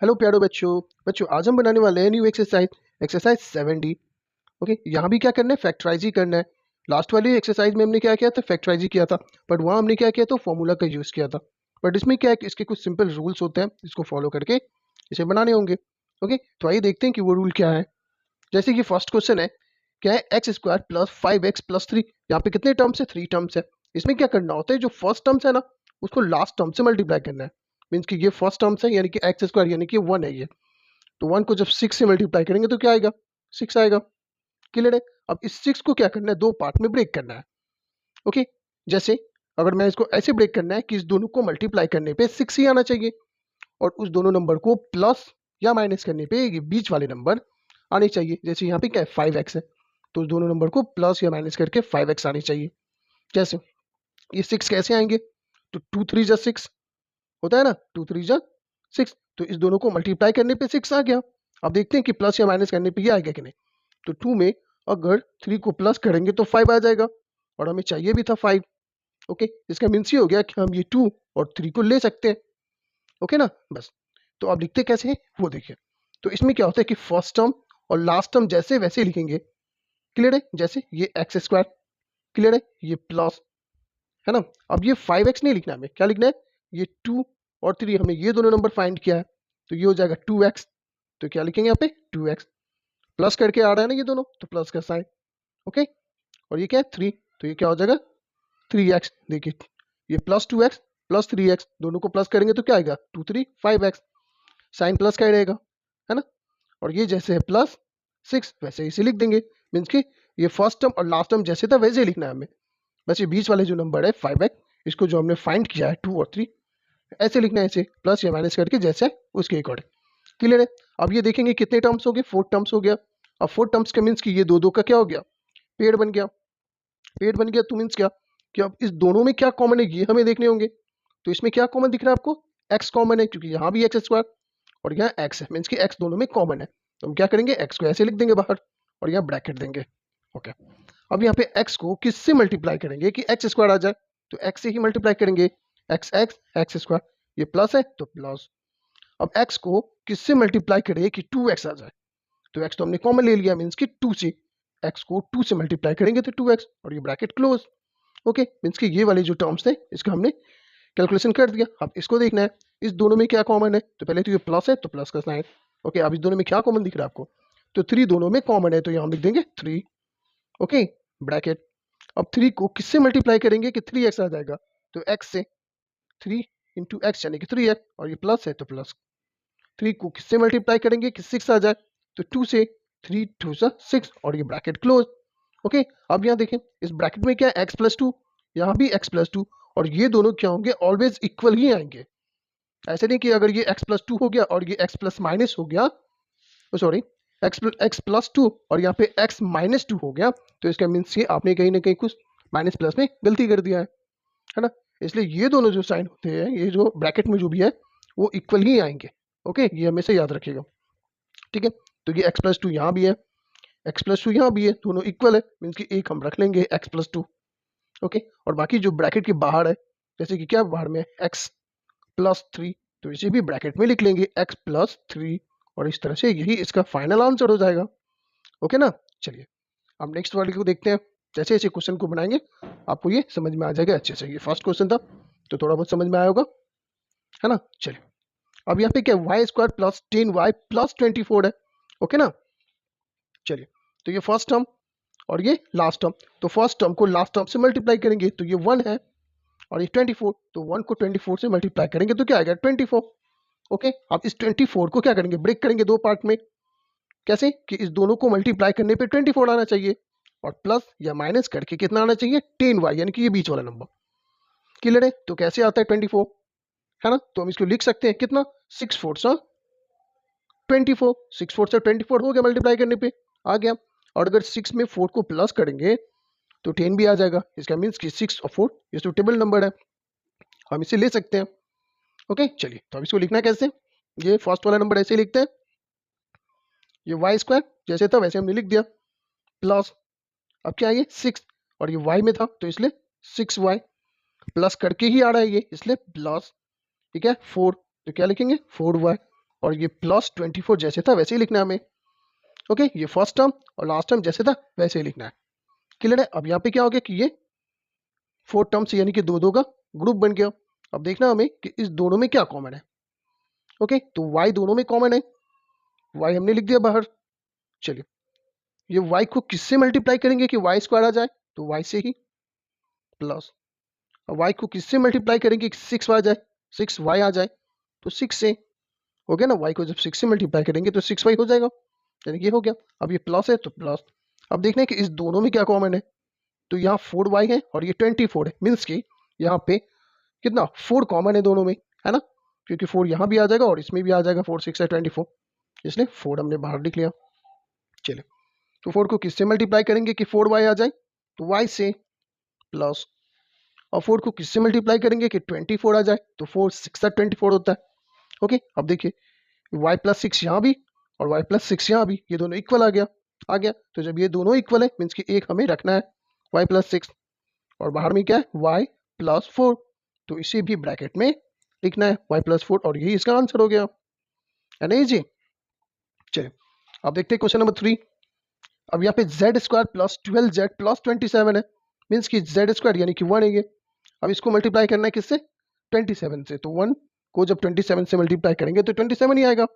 Hello प्यारो बच्चों। आज हम बनाने वाले हैं new exercise exercise 7D। Okay, यहाँ भी क्या करना है, फैक्टराइज ही करना है। लास्ट वाली एक्सरसाइज में हमने क्या किया था, फैक्टराइज ही किया था, बट वहाँ हमने क्या किया था, फॉर्मूला का यूज़ किया था। बट इसमें क्या है कि इसके कुछ सिंपल रूल्स होते हैं, इसको फॉलो करके इसे बनाने होंगे। ओके, तो आइए देखते हैं कि वो रूल क्या है। जैसे कि फर्स्ट क्वेश्चन है, क्या है, एक्स स्क्वायर प्लस 5x+3। यहाँ पे कितने टर्म्स है, 3 टर्म्स है। इसमें क्या करना होता है, जो फर्स्ट टर्म्स है ना, उसको लास्ट टर्म से मल्टीप्लाई करना है। मीन्स कि ये फर्स्ट टर्म्स है, यानी कि एक्स स्क्वायर यानी कि 1 है ये। तो 1 को जब 6 से मल्टीप्लाई करेंगे तो क्या आएगा, 6 आएगा। क्लियर है। अब इस 6 को क्या करना है, दो पार्ट में ब्रेक करना है। ओके, जैसे अगर मैं इसको ऐसे ब्रेक करना है कि इस दोनों को मल्टीप्लाई करने पे 6 ही आना चाहिए, और उस दोनों नंबर को प्लस या माइनस करने पे ये बीच वाले नंबर आने चाहिए। जैसे यहाँ पे क्या है, 5x है, तो उस दोनों नंबर को प्लस या माइनस करके 5x आनी चाहिए। जैसे ये 6 कैसे आएंगे, तो 2 3 जा 6 होता है ना, 2 3 जा 6, तो इस दोनों को मल्टीप्लाई करने पे 6 आ गया। अब देखते हैं कि प्लस या माइनस करने पे ये आएगा कि नहीं। तो 2 में अगर 3 को प्लस करेंगे तो 5 आ जाएगा, और हमें चाहिए भी था 5। ओके, इसका मीन्स ये हो गया कि हम ये 2 और 3 को ले सकते हैं। ओके ना, बस। तो अब लिखते कैसे हैं वो देखिए। तो इसमें क्या होता है कि फर्स्ट टर्म और लास्ट टर्म जैसे वैसे लिखेंगे। क्लियर है। जैसे ये एक्स स्क्वायर, क्लियर है, ये प्लस, है ना। अब ये 5x नहीं लिखना, हमें क्या लिखना है, ये 2 और 3, हमने ये दोनों नंबर फाइंड किया है, तो ये हो जाएगा 2x। तो क्या लिखेंगे यहाँ पे, 2x। प्लस करके आ रहा है ना ये दोनों, तो प्लस का साइन। ओके, और ये क्या है, 3, तो ये क्या हो जाएगा, 3x। देखिए, ये प्लस 2x प्लस 3x, दोनों को प्लस करेंगे तो क्या आएगा, 2 3 5x। साइन प्लस का ही रहेगा, है ना। और ये जैसे है प्लस 6 वैसे इसे लिख देंगे। मीन्स कि ये फर्स्ट टर्म और लास्ट टर्म जैसे था वैसे ही लिखना है हमें। बस ये बीच वाले जो नंबर है 5x, इसको जो हमने फाइंड किया है 2 और 3, ऐसे लिखना है, ऐसे प्लस या माइनस करके जैसे उसके अकॉर्डिंग। क्लियर है। अब ये देखेंगे कितने टर्म्स हो गए, 4 टर्म्स हो गया। अब 4 टर्म्स का मीन्स कि ये दो दो का क्या हो गया, पेड़ बन गया। पेड़ बन गया तो मीन्स क्या, कि अब इस दोनों में क्या कॉमन है ये हमें देखने होंगे। तो इसमें क्या कॉमन दिख रहा है आपको, एक्स कॉमन है, क्योंकि यहाँ भी एक्स स्क्वायर और यहाँ एक्स है, मीन्स कि एक्स दोनों में कॉमन है। तो हम क्या करेंगे, एक्स को ऐसे लिख देंगे बाहर, और यहाँ ब्रैकेट देंगे। ओके, अब यहाँ पे एक्स को किससे मल्टीप्लाई करेंगे कि एक्स स्क्वायर आ जाए, तो एक्स से ही मल्टीप्लाई करेंगे। एक्स एक्स एक्स स्क्वायर, ये प्लस है तो प्लस। अब एक्स को किससे मल्टीप्लाई करें कि 2x आ जाए, तो x तो हमने कॉमन ले लिया, मीन्स कि 2 से। x को 2 से मल्टीप्लाई करेंगे तो 2x, और ये ब्रैकेट क्लोज। ओके, मीन्स कि ये वाले जो टर्म्स थे इसका हमने कैलकुलेशन कर दिया। अब इसको देखना है, इस दोनों में क्या कॉमन है, तो पहले तो ये प्लस है तो प्लस का साइन। ओके, अब इस दोनों में क्या कॉमन दिख रहा है आपको, तो 3 दोनों में कॉमन है, तो यहाँ हम लिख देंगे 3। Okay, bracket. अब 3 को किससे मल्टीप्लाई करेंगे कि 3x आ जाएगा, तो x से, 3 इंटू एक्स यानी कि 3x, और ये प्लस है तो प्लस। 3 को किससे मल्टीप्लाई करेंगे कि 6 आ जाए, तो 2 से, 3 2 सा 6, और ये ब्रैकेट क्लोज। ओके, अब यहाँ देखें, इस ब्रैकेट में क्या है, x+2, यहाँ भी x+2, और ये दोनों क्या होंगे, ऑलवेज इक्वल ही आएंगे। ऐसे नहीं कि अगर ये x+2 हो गया और ये x प्लस माइनस हो गया, सॉरी, x+2 और यहाँ पे x-2 हो गया, तो इसका मीन्स ये आपने कहीं ना कहीं कुछ माइनस प्लस में गलती कर दिया है ना। इसलिए ये दोनों जो साइन होते हैं, ये जो ब्रैकेट में जो भी है, वो इक्वल ही आएंगे। ओके, ये हमेशा याद रखिएगा। ठीक है, तो ये x+2 यहाँ भी है, x+2 यहाँ भी है, दोनों इक्वल है, मीन्स कि एक हम रख लेंगे x+2। ओके, और बाकी जो ब्रैकेट के बाहर है, जैसे कि क्या बाहर में x+3, तो इसे भी ब्रैकेट में लिख लेंगे x+3, और इस तरह से यही इसका फाइनल आंसर हो जाएगा। ओके ना, चलिए अब नेक्स्ट वाले को देखते हैं। जैसे जैसे क्वेश्चन को बनाएंगे आपको ये समझ में आ जाएगा अच्छे से। ये फर्स्ट क्वेश्चन था तो थोड़ा बहुत समझ में आया होगा, है ना। चलिए, अब यहाँ पे क्या, y² प्लस 10y प्लस 24 है। ओके ना, चलिए, तो ये फर्स्ट टर्म और ये लास्ट टर्म, तो फर्स्ट टर्म को लास्ट टर्म से मल्टीप्लाई करेंगे तो ये 1 है, और ये 24, तो 1 को 24 से मल्टीप्लाई करेंगे तो क्या आएगा, 24। ओके, अब इस 24 को क्या करेंगे, ब्रेक करेंगे दो पार्ट में। कैसे कि इस दोनों को मल्टीप्लाई करने पे 24 आना चाहिए, और प्लस या माइनस करके कितना आना चाहिए, 10y, यानी कि ये बीच वाला नंबर। क्लियर है, तो कैसे आता है 24, है ना। तो हम इसको लिख सकते हैं कितना, 6 4 सा 24, 6 4 से 24 हो गया, मल्टीप्लाई करने पे आ गया। और अगर 6 में 4 को प्लस करेंगे तो 10 भी आ जाएगा। इसका मीन्स कि 6 और 4 ये सुटेबल नंबर है, हम इसे ले सकते हैं। ओके, चलिए, तो अब इसको लिखना है कैसे, ये फर्स्ट वाला नंबर ऐसे लिखते हैं, ये y² जैसे था वैसे हमने लिख दिया, प्लस, अब क्या है ये 6, और ये y में था तो इसलिए 6y, प्लस करके ही आ रहा है ये, इसलिए प्लस, ठीक है, 4, तो क्या लिखेंगे 4y, और ये +24 जैसे था वैसे ही लिखना है हमें। ओके, ये फर्स्ट टर्म और लास्ट टर्म जैसे था वैसे ही लिखना है। क्लियर है? अब यहाँ पे क्या हो गया कि ये 4 टर्म्स यानी कि दो दो का ग्रुप बन गया। अब देखना हमें कि इस दोनों में क्या कॉमन है। ओके, तो y दोनों में कॉमन है, y हमने लिख दिया बाहर। चलिए, ये y को किससे मल्टीप्लाई करेंगे कि y स्क्वायर आ जाए, तो y से ही प्लस। अब y को किससे मल्टीप्लाई करेंगे कि 6y आ जाए, 6y आ जाए, तो 6 से हो गया ना। y को जब 6 से मल्टीप्लाई करेंगे तो 6y हो जाएगा, यानी कि ये हो गया। अब ये प्लस है तो प्लस। अब देखना है कि इस दोनों में क्या कॉमन है, तो यहाँ 4y है और ये 24 है, मीन्स कि यहाँ पे कितना 4 कॉमन है दोनों में, है ना, क्योंकि 4 यहाँ भी आ जाएगा और इसमें भी आ जाएगा। 4 6 है 24, इसलिए 4 हमने बाहर लिख लिया। चलिए, तो 4 को किससे मल्टीप्लाई करेंगे कि 4y आ जाए, तो y से प्लस। और 4 को किससे मल्टीप्लाई करेंगे कि 24 आ जाए, तो 4 6 24 होता है। ओके, अब देखिए y प्लस 6 यहाँ भी और y प्लस 6 यहाँ भी, ये दोनों इक्वल आ गया। तो जब ये दोनों इक्वल है मीन्स कि एक हमें रखना है y प्लस 6 और बाहर में क्या है y प्लस 4, तो इसे भी ब्रैकेट में लिखना है y प्लस 4 और यही इसका आंसर हो गया, है ना जी। चलिए, अब देखते हैं क्वेश्चन नंबर 3। अब यहाँ पे Z square plus 12z plus 27 है, मीन्स कि जेड स्क्वायर यानी कि 1 है ये। अब इसको मल्टीप्लाई करना है किससे, 27 से, तो 1 को जब 27 से मल्टीप्लाई करेंगे तो 27 ही आएगा।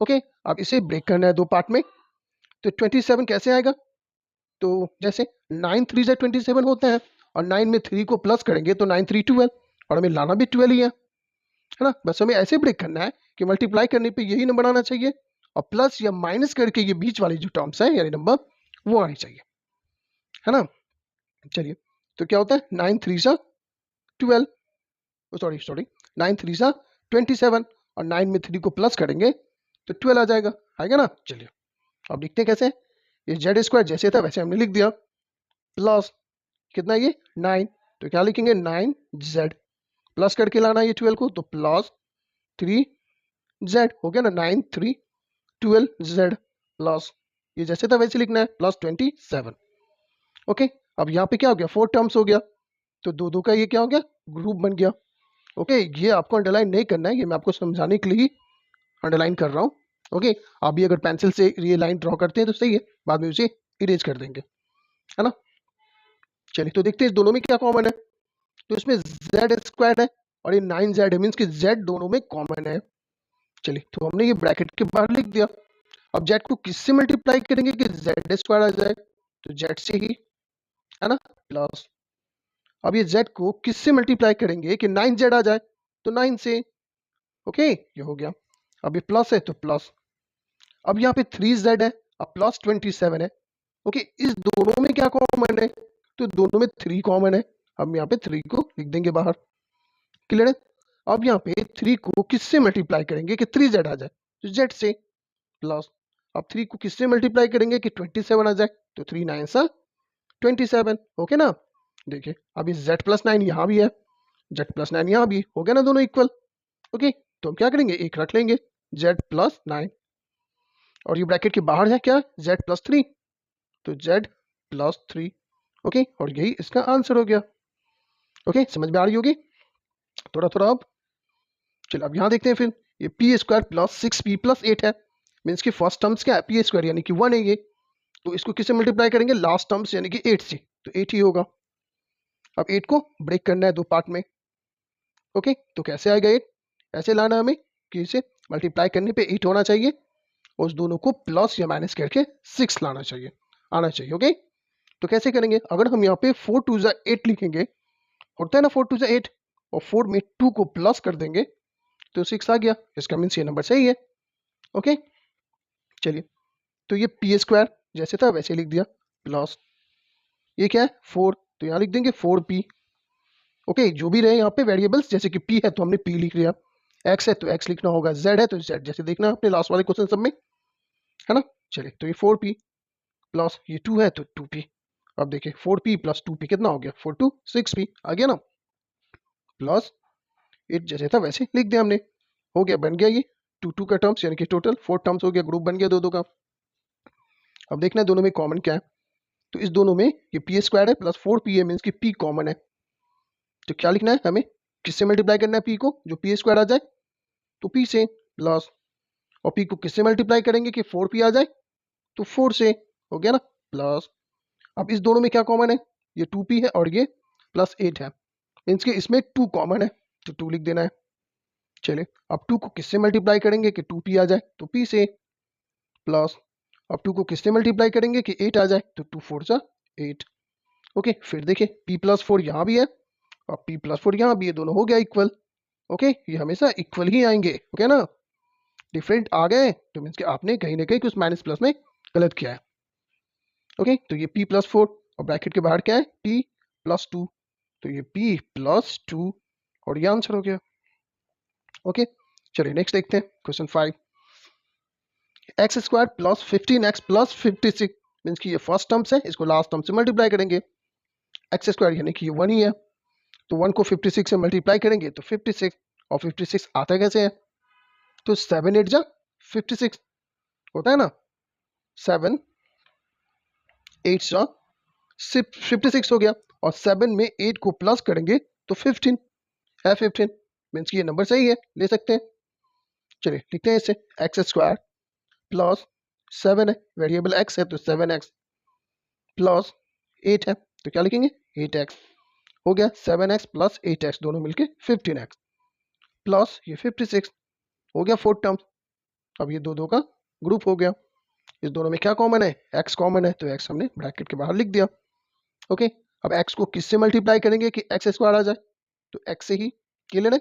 ओके, अब इसे ब्रेक करना है दो पार्ट में, तो 27 कैसे आएगा, तो जैसे 9 3 से 27 होते हैं और 9 में 3 को प्लस करेंगे तो 9 3 12 और हमें लाना भी 12 ही है ना। बस हमें ऐसे ब्रेक करना है कि मल्टीप्लाई करने पे यही नंबर आना चाहिए और प्लस या माइनस करके ये बीच वाली जो टर्म्स है यानी नंबर वो आनी चाहिए, है ना। चलिए, तो क्या होता है 9 3 सा 12, सॉरी 9 3 सा 27 और 9 में 3 को प्लस करेंगे तो 12 आ जाएगा, आएगा ना। चलिए, अब देखते हैं कैसे। ये जेड स्क्वायर जैसे था वैसे हमने लिख दिया, प्लस कितना ये 9, तो क्या लिखेंगे 9z, प्लस करके लाना है ये 12 को, तो प्लस 3z हो गया ना, 9 3 12z प्लस ये जैसे था वैसे लिखना है प्लस 27। ओके, अब यहाँ पे क्या हो गया 4 टर्म्स हो गया, तो दो दो का ये क्या हो गया ग्रुप बन गया। ओके, ये आपको अंडरलाइन नहीं करना है, ये मैं आपको समझाने के लिए ही अंडरलाइन कर रहा हूँ। ओके, आप भी अगर पेंसिल से ये लाइन ड्रॉ करते हैं तो सही है, बाद में उसे इरेज कर देंगे, है ना। चलिए, तो देखते हैं इस दोनों में क्या कॉमन है, तो इसमें जेड स्क्वायर है और ये 9z है, मीन्स कि z दोनों में कॉमन है। चलिए, तो हमने ये ब्रैकेट के बाहर लिख दिया। अब z को किससे मल्टीप्लाई करेंगे कि z स्क्वायर आ जाए, तो z से ही, है ना, प्लस। अब ये z को किससे मल्टीप्लाई करेंगे कि 9z आ जाए, तो 9 से। ओके, ये हो गया। अब ये प्लस है तो प्लस। अब यहाँ पे 3z है, अब प्लस 27 है। ओके, इस दोनों में क्या कॉमन है, तो दोनों में 3 कॉमन है। हम यहाँ पे 3 को लिख देंगे बाहर। क्लियर है? अब यहाँ पे 3 को किससे मल्टीप्लाई करेंगे कि 3z आ जाए, तो z से प्लस। अब 3 को किससे मल्टीप्लाई करेंगे कि 27 आ जाए, तो 3 9 सा 27। ओके ना, देखिए अब ये z प्लस 9 यहाँ भी है, z प्लस 9 यहाँ भी, हो गया ना दोनों इक्वल। ओके, तो हम क्या करेंगे एक रख लेंगे z प्लस 9 और ये ब्रैकेट के बाहर है क्या z प्लस 3, तो z प्लस 3। ओके, और यही इसका आंसर हो गया। ओके, समझ में आ रही होगी थोड़ा थोड़ा। अब चलो, अब यहाँ देखते हैं फिर, ये P square plus 6p plus 8 है, मीन्स कि फर्स्ट टर्म्स क्या है पी स्क्वायर यानी कि 1 है ये, तो इसको किससे मल्टीप्लाई करेंगे लास्ट टर्म्स यानी कि 8 से, तो 8 ही होगा। अब 8 को ब्रेक करना है दो पार्ट में। ओके, तो कैसे आएगा 8, ऐसे लाना हमें कि इसे मल्टीप्लाई करने पे 8 होना चाहिए और उस दोनों को प्लस या माइनस करके 6 लाना चाहिए, आना चाहिए। ओके, तो कैसे करेंगे, अगर हम यहाँ पे 4 2 8 लिखेंगे, होता है ना 4 2 8, और 4 में 2 को प्लस कर देंगे तो 6 आ गया, इसका मीन्स ये नंबर सही है। ओके, चलिए, तो ये पी स्क्वायर जैसे था वैसे लिख दिया, प्लस ये क्या है 4, तो यहाँ लिख देंगे 4p। ओके, जो भी रहे यहाँ पे वेरिएबल्स, जैसे कि p है तो हमने p लिख लिया, x है तो x लिखना होगा, z है तो z, जैसे देखना अपने लास्ट वाले क्वेश्चन सब में, है ना। चलिए, तो ये 4p प्लस ये 2 है तो 2p। अब देखिए 4p प्लस 2p कितना हो गया, 4 2 6p आ गया ना, प्लस 8 जैसे था वैसे लिख दिया हमने, हो गया, बन गया ये 2 2 का टर्म्स यानी कि टोटल 4 टर्म्स हो गया, ग्रुप बन गया दो दो का। अब देखना है दोनों में कॉमन क्या है, तो इस दोनों में ये पी स्क्वायर है प्लस 4p है, मीन्स कि p कॉमन है, तो क्या लिखना है हमें, किससे मल्टीप्लाई करना है p को, जो पी स्क्वायर आ जाए तो p से, प्लस और p को किससे मल्टीप्लाई करेंगे कि 4p आ जाए, तो 4 से हो गया ना, प्लस अब इस दोनों में क्या कॉमन है, ये 2p है और ये प्लस 8 है, मीन्स कि इसमें 2 कॉमन है, तो 2 लिख देना है। चलिए अब 2 को किससे मल्टीप्लाई करेंगे कि 2p आ जाए, तो p से, प्लस अब 2 को किससे मल्टीप्लाई करेंगे कि 8 आ जाए, तो 2 4 जा 8। ओके, फिर देखिए p+4 यहाँ भी है और p+4 यहाँ भी है, दोनों हो गया इक्वल। ओके, ये हमेशा इक्वल ही आएंगे, ओके ना, डिफरेंट आ गए तो मीन्स कि आपने कहीं ना कहीं कुछ माइनस प्लस में गलत किया है। ओके, तो ये p+4 और ब्रैकेट के बाहर क्या है, p+2, तो ये p+2 और ये आंसर हो गया। ओके, चलिए नेक्स्ट देखते हैं question 5। x² plus 15x plus 56 means कि ये फर्स्ट टर्म्स है, इसको लास्ट टर्म से मल्टीप्लाई करेंगे। x² यानी कि ये 1 ही है, तो 1 को 56 से मल्टीप्लाई करेंगे तो 56, और 56 आता कैसे है, तो 7 8 जा 56 होता है ना, 7 8 जा 56 हो गया, और 7 में 8 को प्लस करेंगे तो 15 है, 15 मीन्स कि ये नंबर सही है, ले सकते हैं। चलिए लिखते हैं इसे, x² प्लस 7 है, वेरिएबल x है तो 7x प्लस 8 है, तो क्या लिखेंगे 8x, हो गया 7x प्लस 8x दोनों मिलके 15x प्लस ये 56, हो गया 4 टर्म। अब ये दो का ग्रुप हो गया, इस दोनों में क्या कॉमन है, x कॉमन है, तो x हमने ब्रैकेट के बाहर लिख दिया। ओके, अब x को किससे मल्टीप्लाई करेंगे कि x² आ जाए, तो x से ही क्लियर है,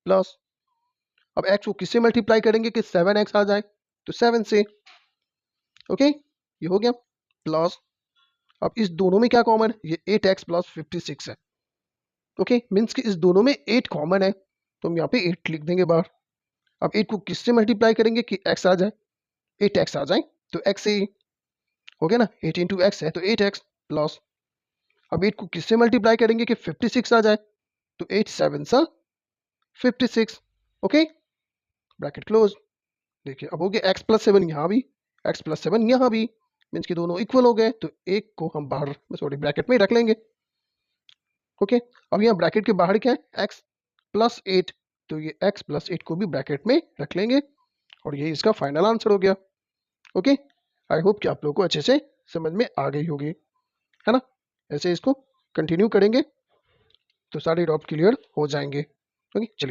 प्लस अब x को किससे मल्टीप्लाई करेंगे कि 7x आ जाए, तो 7 से। ओके, ये हो गया, प्लस अब इस दोनों में क्या कॉमन है, ये 8x प्लस 56 है। ओके, मीन्स कि इस दोनों में 8 कॉमन है, तो हम यहाँ पे 8 लिख देंगे बाहर। अब 8 को किससे मल्टीप्लाई करेंगे कि x आ जाए, 8x आ जाए, तो x से ही हो गया ना, 8 इंटू एक्स है तो 8x प्लस अब 8 को किससे मल्टीप्लाई करेंगे कि 56 आ जाए, तो 8 7 सा 56। Okay, bracket close. देखिए अब हो गया x+7 यहाँ भी, x+7 यहाँ भी, मीन्स कि दोनों इक्वल हो गए, तो एक को हम बाहर सॉरी ब्रैकेट में रख लेंगे। ओके, अब यहाँ ब्रैकेट के बाहर क्या है, x+8, तो ये x+8 को भी ब्रैकेट में रख लेंगे, और ये इसका फाइनल आंसर हो गया। ओके, आई होप कि आप लोगों को अच्छे से समझ में आ गई होगी, है ना। ऐसे इसको कंटिन्यू करेंगे तो सारे डाउट क्लियर हो जाएंगे। ओके, चलिए।